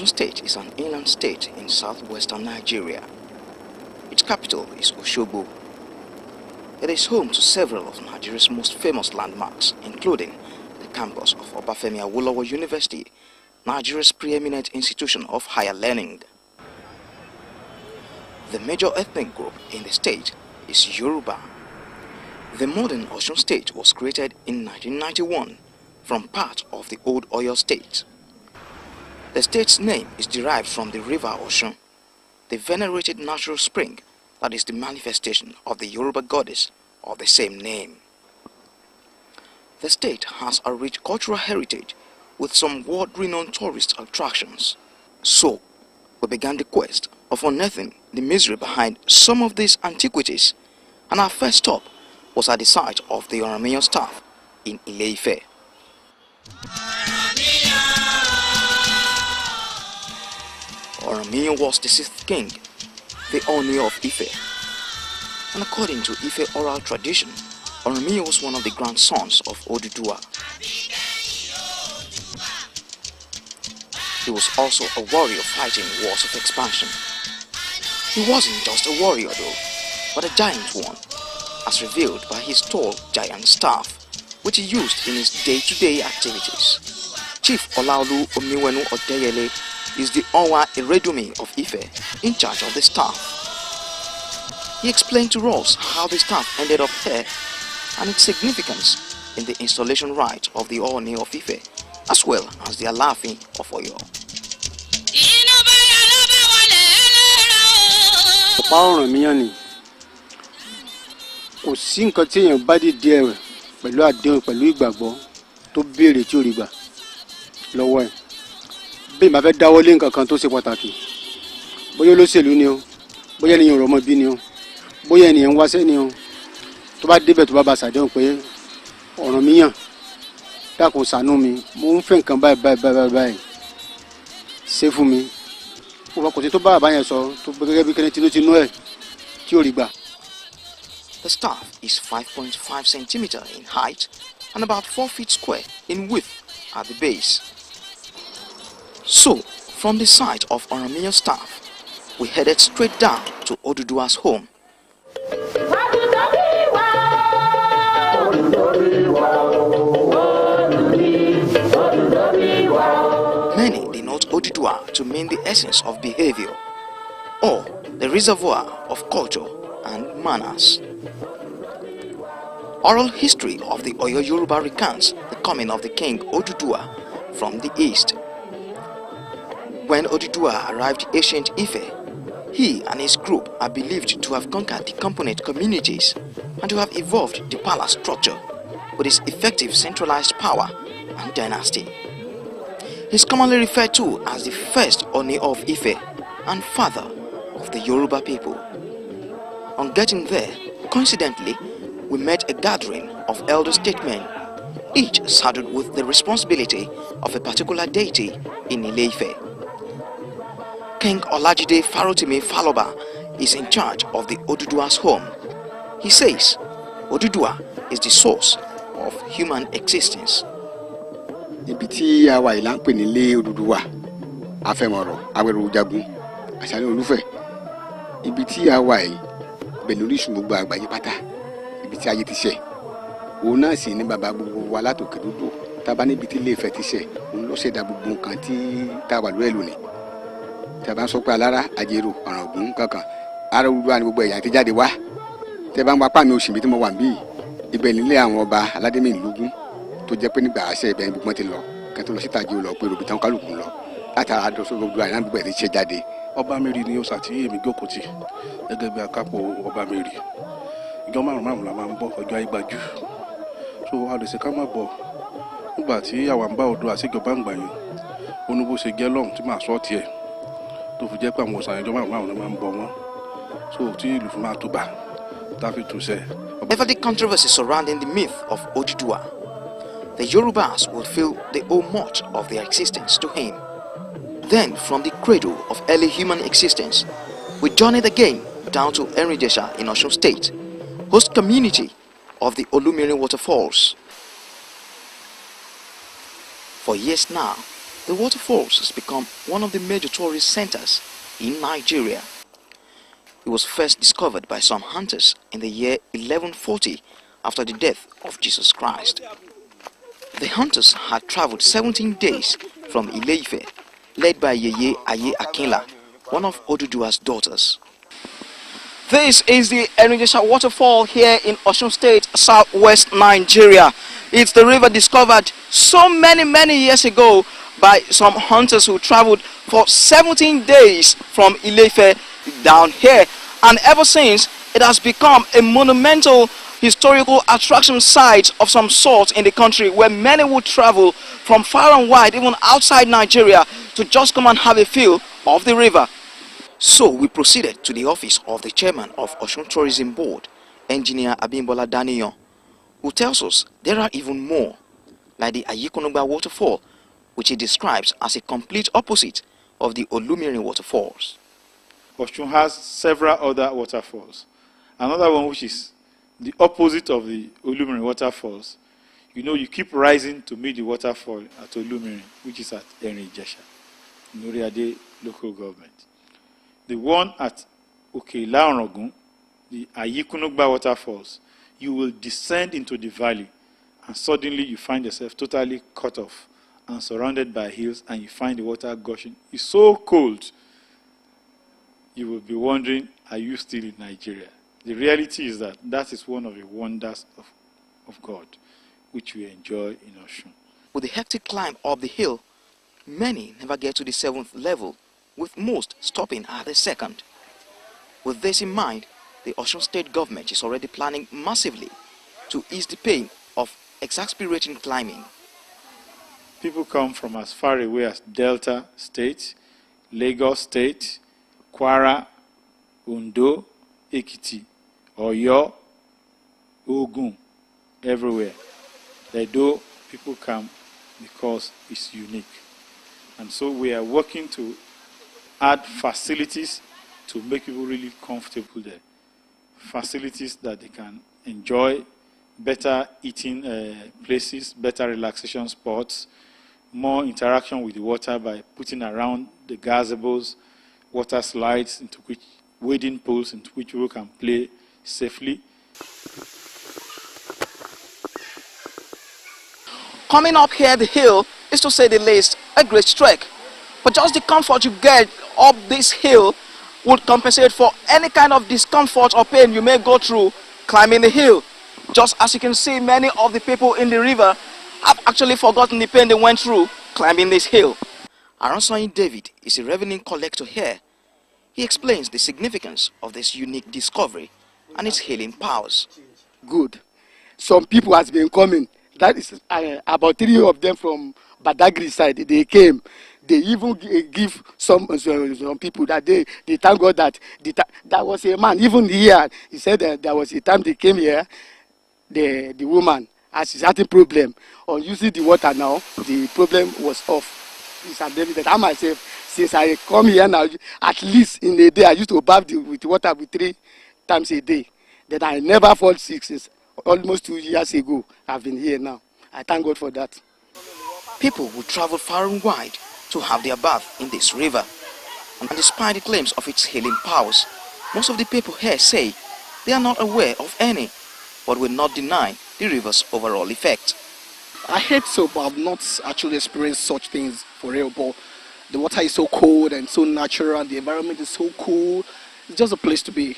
Osun State is an inland state in southwestern Nigeria. Its capital is Osogbo. It is home to several of Nigeria's most famous landmarks, including the campus of Obafemi Awolowo University, Nigeria's preeminent institution of higher learning. The major ethnic group in the state is Yoruba. The modern Osun State was created in 1991 from part of the old Oyo State. The state's name is derived from the river Osun, the venerated natural spring that is the manifestation of the Yoruba goddess of the same name. The state has a rich cultural heritage with some world-renowned tourist attractions. So, we began the quest of unearthing the mystery behind some of these antiquities, and our first stop was at the site of the Oromiyan staff in Ile-Ife. Oromiyan was the sixth king, the Oni of Ife. And according to Ife oral tradition, Oromiyan was one of the grandsons of Oduduwa. He was also a warrior fighting wars of expansion. He wasn't just a warrior though, but a giant one, as revealed by his tall giant staff, which he used in his day-to-day activities. Chief Olaolu Omiwenu Odeyele is the Owa Iredumi of Ife, in charge of the staff. He explained to us how the staff ended up here and its significance in the installation rite of the Oni of Ife, as well as the Alaafin of Oyo. Kò sí nǹkan tí èèyàn bá dìde ẹ̀ pẹ̀lú àdéhùn pẹ̀lú ìgbàgbọ́ tó béèrè tí ò rí gbà lọ́wọ́ ẹ̀. Bí ìmọ̀ fẹ́ dáwọ́ lé nǹkan kan tó ṣe pàtàkì, bóyá olóṣèlú ni o, bóyá ènìyàn rọmọ bí ni o, bóyá ènìyàn ń wáṣẹ́ ni o, tó bá débẹ̀ tó bá bá ṣàdéhùn pé Ọ̀rànmíyàn dákun ṣàánú mi, mo ń fẹ́ nǹkan báyìí ṣe fún mi. Ó bá kò sí tó bá àbáyẹn sọ tó gẹ́gẹ́ bí kẹ́ni tí ló ti nú ẹ̀ tí ò rí gbà. The staff is 5.5 centimeters in height and about 4 feet square in width at the base. So, from the site of Oromiyan staff, we headed straight down to Oduduwa's home. Many denote Oduduwa to mean the essence of behavior, or the reservoir of culture and manners. Oral history of the Oyo Yoruba recounts the coming of the king Oduduwa from the east. When Oduduwa arrived in ancient Ife, he and his group are believed to have conquered the component communities and to have evolved the palace structure with its effective centralized power and dynasty. He is commonly referred to as the first Oni of Ife and father of the Yoruba people. On getting there, coincidentally, we met a gathering of elder statesmen, each saddled with the responsibility of a particular deity in Ile-Ife. King Olajide Farotimi Faloba is in charge of the Oduduwa's home. He says Oduduwa is the source of human existence. Ibi tí a wà yìí là ń pè ní ilé Oduduwa, Afẹ́mọ̀rọ̀, Awẹ́rọ̀jagun, Àṣàlẹ̀ Olúfẹ̀. Ibi tí a wà yìí bẹ̀lú orísun gbogbo àgbáyé pátá, ibi tí ayé ti ṣẹ̀. Òun náà sì ni bàbá gbogbo wa látòkè dúdú. Tá bá níbi tí Ilé-Ifẹ̀ ti ṣẹ̀, òun ló ṣẹ̀dá gbogbo nǹkan tí tá wà lórí ẹ̀ lónìí. Tá bá ń sọ pé Alára, Àjèrò, Ọ̀ràngún kankan, ara Oduduwa ni gbogbo ẹ̀yà ti jáde wá. Tẹ́ bá ń wá pàmì òṣìbí tí mo wà níbí, ibẹ̀ nílé àwọn ọba aládémìlógún tó jẹ́ pé nígbà àṣẹ ibẹ̀ gbogbo ti lọ, kẹ́ tó lọ síta jẹ́ lọ pé robi tán kálukú lọ. Látara àdọ́sọ gbogbo àyàn gbogbo ẹ̀ ti ṣe jáde. Ọba Mary ni ó ṣàtì èmi jókòó tì gẹ́gẹ́ bí akápò Ọba Mary. Ìjọ márùn-ún la máa ń bọ̀ ọjọ́ àìgbàjú. So a lè ṣe ká má bọ̀ nígbà tí àwa ń bá Oòduà àṣejọba ń gbà yín. Ó ní bó ṣe jẹ́ lọ́hùn tí màá sọ tiẹ̀ tó fi jẹ́ pé àwọn ọ̀sán ìjọ márùn-ún la máa ń bọ̀ wọ́n. So tí ìlú fi máa tó bá tá fi tù sẹ́. Whatever the controversy surrounding the myth of Oduduwa, the Yorubas will feel they owe much of their existence to him. Then, from the cradle of early human existence, we journeyed again down to Enrijesha in Osun State, host community of the Olumirin waterfalls. For years now, The waterfalls has become one of the major tourist centers in Nigeria. It was first discovered by some hunters in the year 1140 after the death of Jesus Christ. The hunters had traveled 17 days from Ile-Ife, led by Yeye Aye Akinla, one of Oduduwa's daughters. This is the Erinjesha waterfall here in Osun State, southwest Nigeria. It's the river discovered so many years ago by some hunters who traveled for 17 days from Ile-Ife down here. And ever since, it has become a monumental historical attraction site of some sort in the country, where many would travel from far and wide, even outside Nigeria, to just come and have a feel of the river. So we proceeded to the office of the chairman of Osun Tourism Board, Engineer Abimbola Daniyon, who tells us there are even more, like the Ayikonugba waterfall, which he describes as a complete opposite of the Olumirin waterfalls. Osun has several other waterfalls. Another one which is the opposite of the Olumirin waterfalls. You know, you keep rising to meet the waterfall at Olumirin, which is at Erinjesha, Noriade local government. The one at Okela-Orangun, the Ayikunugba waterfalls, you will descend into the valley and suddenly you find yourself totally cut off and surrounded by hills, and you find the water gushing. It's so cold, you will be wondering, are you still in Nigeria? The reality is that that is one of the wonders of God, which we enjoy in Osun. With the hectic climb up the hill, many never get to the 7th level, with most stopping at the 2nd. With this in mind, the Osun State government is already planning massively to ease the pain of exasperating climbing. People come from as far away as Delta State, Lagos State, Kwara, Ondo, Ekiti, Oyo, Ogun, everywhere. Although people come because it's unique. And so we are working to add facilities to make people really comfortable there. Facilities that they can enjoy, better eating places, better relaxation spots, more interaction with the water by putting around the gazebos, water slides, into which wading pools into which people can play safely. Coming up here the hill is, to say the least, a great trek. But just the comfort you get up this hill would compensate for any kind of discomfort or pain you may go through climbing the hill. Just as you can see, many of the people in the river have actually forgotten the pain they went through climbing this hill. Aransoyin David is a revenue collector here. He explains the significance of this unique discovery and its healing powers. Good. Some people has been coming. That is about 3 of them from Badagry side. They came. They even give some people that they thank God that that was a man. Even here, he said that there was a time they came here, the woman has a certain problem. On using the water now, the problem was off. That I myself, since I come here now, at least in a day, I used to bath with water 3 times a day. That I never fall sick since almost 2 years ago. I've been here now. I thank God for that. People will travel far and wide to have their bath in this river. And despite the claims of its healing powers, most of the people here say they are not aware of any, but will not deny the river's overall effect. I hate so, but I've not actually experienced such things for real. But the water is so cold and so natural, and the environment is so cool. It's just a place to be.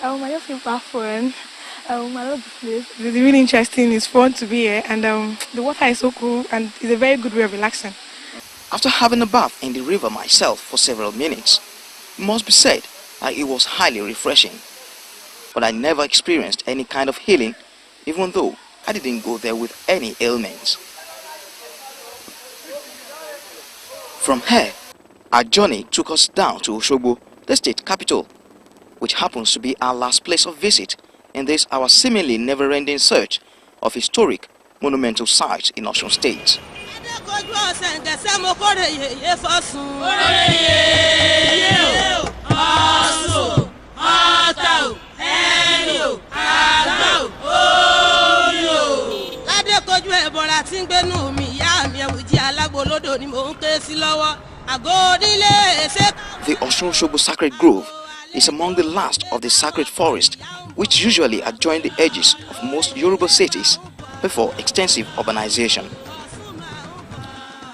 I just feel fun. I love the place. It's really interesting. It's fun to be here, and the water is so cool, and it's a very good way of relaxing. After having a bath in the river myself for several minutes, it must be said that it was highly refreshing. But I never experienced any kind of healing, even though I didn't go there with any ailments. From here, our journey took us down to Osogbo, the state capital, which happens to be our last place of visit in this our seemingly never-ending search of historic, monumental sites in Osun State. Kojú ẹ̀bọ̀ra tí ń gbénú mi ìyá mi ẹ̀wùjí alágbolódò ni mò ń ké The Osun Osogbo Sacred Grove is among the last of the sacred forest which usually adjoin the edges of most Yoruba cities before extensive urbanization.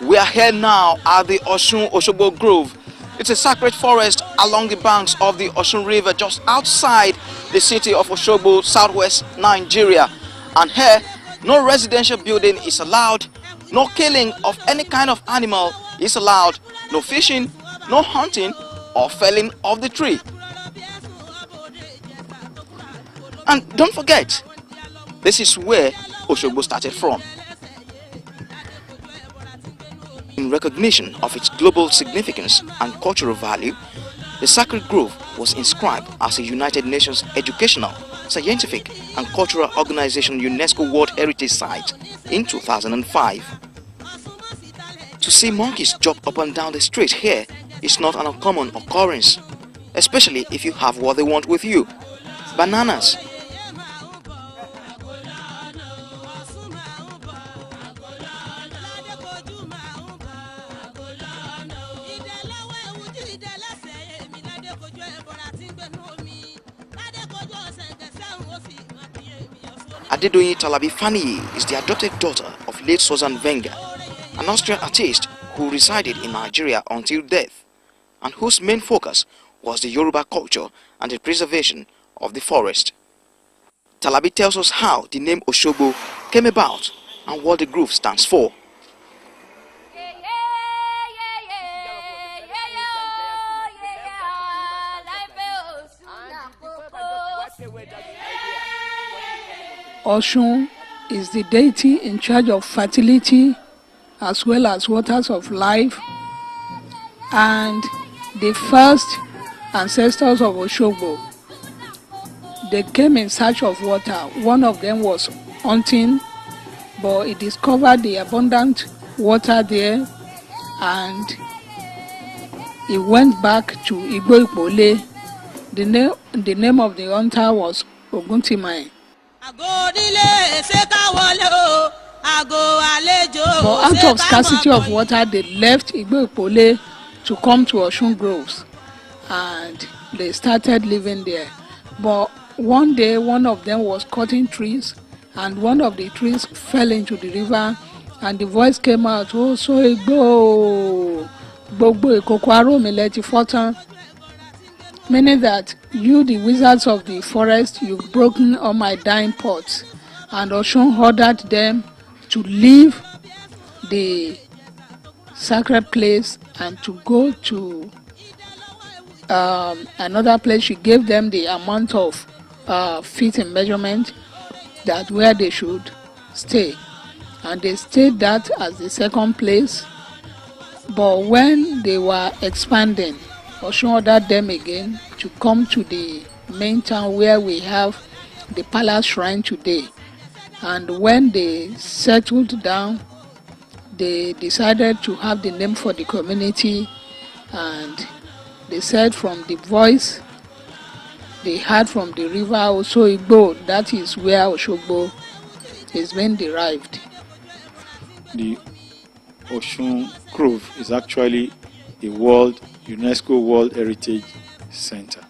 We are here now at the Osun Osogbo Grove. It's a sacred forest along the banks of the Osun River just outside the city of Osogbo, southwest Nigeria. And here, no residential building is allowed, no killing of any kind of animal is allowed, no fishing, no hunting or felling of the tree. And don't forget, this is where Osogbo started from. In recognition of its global significance and cultural value, the Sacred Grove was inscribed as a United Nations Educational, Scientific and Cultural Organization UNESCO World Heritage Site in 2005. To see monkeys jump up and down the street here is not an uncommon occurrence, especially if you have what they want with you: bananas. Adedoyin Talabi Faniyi is the adopted daughter of late Susan Wenger, an Austrian artist who resided in Nigeria until death, and whose main focus was the Yoruba culture and the preservation of the forest. Talabi tells us how the name Osogbo came about and what the grove stands for. Osun is the deity in charge of fertility as well as waters of life, and the first ancestors of Osogbo, they came in search of water. One of them was hunting, but he discovered the abundant water there, and he went back to Igbo Ipole. The name of the hunter was Oguntimai. But out of scarcity of water, they left Igbo Ipole to come to Osun Groves, and they started living there. But one day, one of them was cutting trees, and one of the trees fell into the river, and the voice came out, "Oh, so Igbo, Gbogbo Ikokwaro Mileti Fortan," meaning that you, the wizards of the forest, you've broken all my dying pots. And Osun ordered them to leave the sacred place and to go to another place. She gave them the amount of feet in measurement that where they should stay, and they stayed that as the second place. But when they were expanding, Osun ordered them again to come to the main town where we have the palace shrine today. And when they settled down, they decided to have the name for the community, and they said from the voice they heard from the river Osogbo, that is where Osogbo is being derived. The Osun Grove is actually a UNESCO World Heritage Center,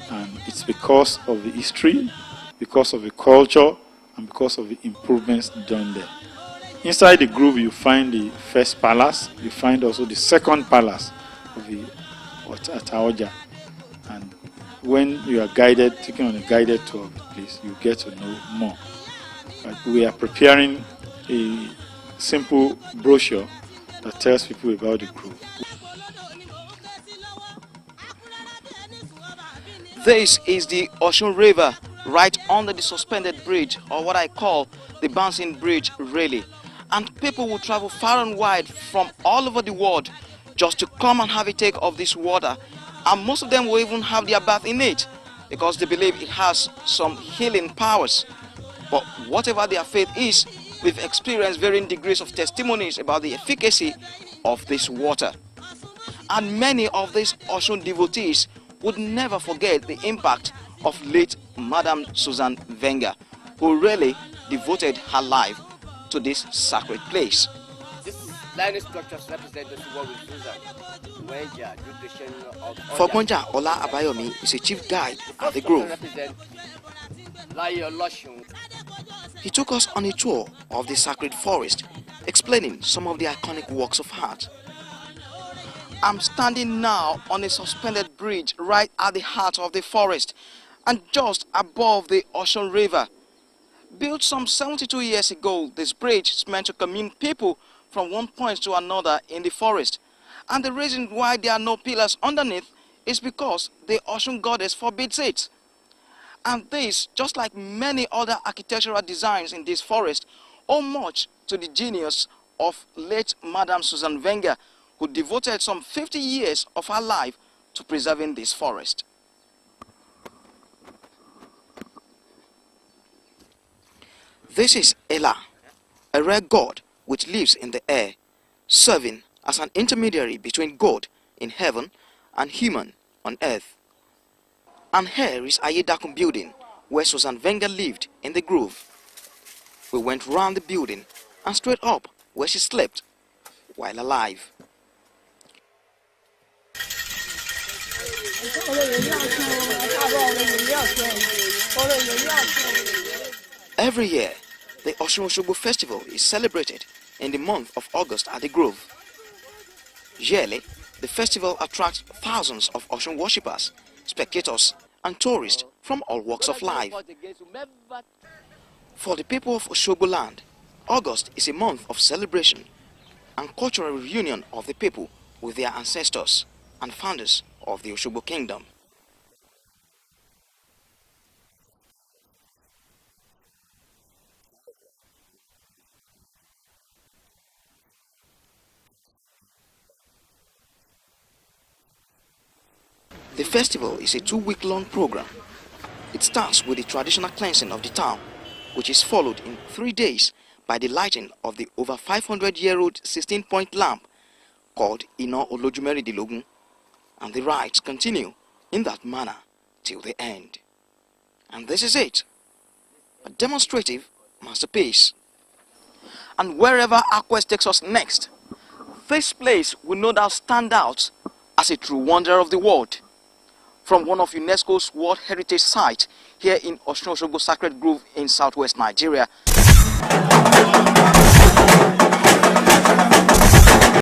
and it's because of the history, because of the culture, and because of the improvements done there. Inside the grove you find the first palace, you find also the second palace of the Ataoja, and when you are guided, taking on a guided tour of the place, you get to know more. But we are preparing a simple brochure that tells people about the grove. This is the Osun River right under the suspended bridge, or what I call the bouncing bridge really. And people will travel far and wide from all over the world just to come and have a take of this water. And most of them will even have their bath in it because they believe it has some healing powers. But whatever their faith is, we've experienced varying degrees of testimonies about the efficacy of this water. And many of these Osun devotees would never forget the impact of late Madam Susan Wenger, who really devoted her life to this sacred place. This Lion structures represent the war with Susan. Wenja, nutrition of Fogbonja Ola Abayomi is a chief guide at the grove. He took us on a tour of the sacred forest, explaining some of the iconic works of art. I'm standing now on a suspended bridge right at the heart of the forest and just above the Osun River. Built some 72 years ago, this bridge is meant to commune people from one point to another in the forest. And the reason why there are no pillars underneath is because the Osun goddess forbids it. And this, just like many other architectural designs in this forest, owe much to the genius of late Madame Susan Wenger, who devoted some 50 years of her life to preserving this forest. This is Ella, a rare god which lives in the air, serving as an intermediary between God in heaven and human on earth. And here is Ayedakun building, where Susan Wenger lived in the grove. We went round the building and straight up where she slept while alive. Every year, the Osun Osogbo festival is celebrated in the month of August at the grove. Yearly, the festival attracts thousands of Osun worshippers, spectators, and tourists from all walks of life. For the people of Osogbo land, August is a month of celebration and cultural reunion of the people with their ancestors and founders of the Osogbo kingdom. The festival is a 2-week-long program. It starts with the traditional cleansing of the town, which is followed in 3 days by the lighting of the over 500-year-old 16-point lamp called Ino Olojumeri Dilogun, and the rites continue in that manner till the end. And this is it, a demonstrative masterpiece. And wherever our quest takes us next, this place will no doubt stand out as a true wonder of the world. From one of UNESCO's World Heritage Sites here in Osun Osogbo Sacred Grove in southwest Nigeria.